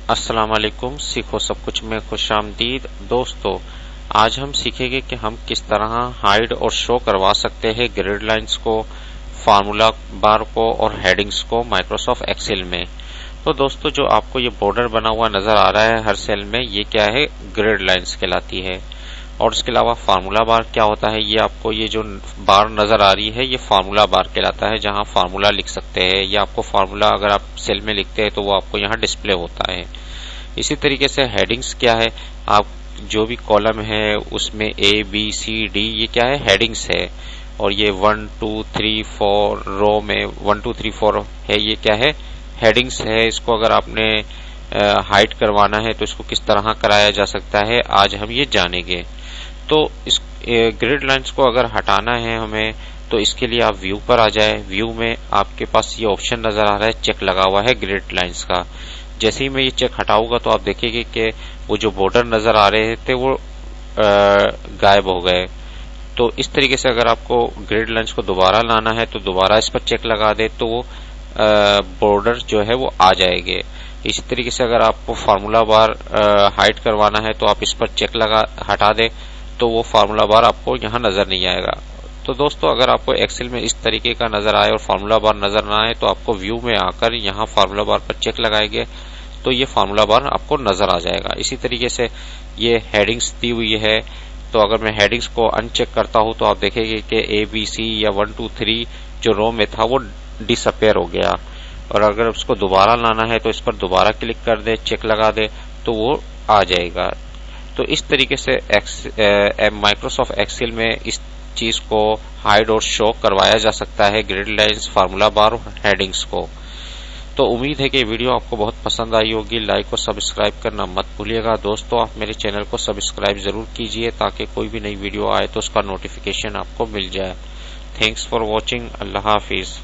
अस्सलाम वालेकुम। सीखो सब कुछ में खुशामदीद। दोस्तों, आज हम सीखेंगे कि हम किस तरह हाइड और शो करवा सकते हैं ग्रिड लाइंस को, फार्मूला बार को और हेडिंग्स को माइक्रोसॉफ्ट एक्सेल में। तो दोस्तों, जो आपको ये बॉर्डर बना हुआ नजर आ रहा है हर सेल में, ये क्या है? ग्रिड लाइंस कहलाती है। और इसके अलावा फार्मूला बार क्या होता है? ये आपको ये जो बार नजर आ रही है ये फार्मूला बार कहलाता है, जहां फार्मूला लिख सकते हैं, या आपको फार्मूला अगर आप सेल में लिखते हैं तो वो आपको यहाँ डिस्प्ले होता है। इसी तरीके से हेडिंग्स क्या है? आप जो भी कॉलम है उसमें ए बी सी डी, ये क्या है? हेडिंग्स है। और ये 1 2 3 4 रो में 1 2 3 4 है, ये क्या है? हेडिंग्स है। इसको अगर आपने हाइड करवाना है तो इसको किस तरह कराया जा सकता है, आज हम ये जानेंगे। तो इस ग्रिड लाइंस को अगर हटाना है हमें, तो इसके लिए आप व्यू पर आ जाए। व्यू में आपके पास ये ऑप्शन नजर आ रहा है, चेक लगा हुआ है ग्रिड लाइंस का। जैसे ही मैं ये चेक हटाऊंगा तो आप देखेंगे कि वो जो बॉर्डर नजर आ रहे थे वो गायब हो गए। तो इस तरीके से अगर आपको ग्रिड लाइंस को दोबारा लाना है तो दोबारा इस पर चेक लगा दे तो वो बॉर्डर जो है वो आ जाएंगे। इसी तरीके से अगर आपको फार्मूला बार हाइड करवाना है तो आप इस पर चेक लगा हटा दे तो वो फार्मूला बार आपको यहाँ नजर नहीं आएगा। तो दोस्तों, अगर आपको एक्सेल में इस तरीके का नजर आए और फार्मूला बार नजर ना आए तो आपको व्यू में आकर यहाँ फार्मूला बार पर चेक लगाएंगे तो ये फार्मूला बार आपको नजर आ जाएगा। इसी तरीके से ये हेडिंग्स दी हुई है, तो अगर मैं हेडिंग्स को अनचेक करता हूं तो आप देखेंगे कि ए बी सी या 1 2 3 जो रो में था वो डिसअपेयर हो गया। और अगर उसको दोबारा लाना है तो इस पर दोबारा क्लिक कर दे, चेक लगा दे तो वो आ जाएगा। तो इस तरीके से माइक्रोसॉफ्ट एक्सेल में इस चीज को हाइड और शो करवाया जा सकता है, ग्रिड लाइंस, फार्मूला बार और हेडिंग्स को। तो उम्मीद है कि वीडियो आपको बहुत पसंद आई होगी। लाइक और सब्सक्राइब करना मत भूलिएगा। दोस्तों, आप मेरे चैनल को सब्सक्राइब जरूर कीजिए ताकि कोई भी नई वीडियो आए तो उसका नोटिफिकेशन आपको मिल जाए। Thanks for watching. Allah Hafiz.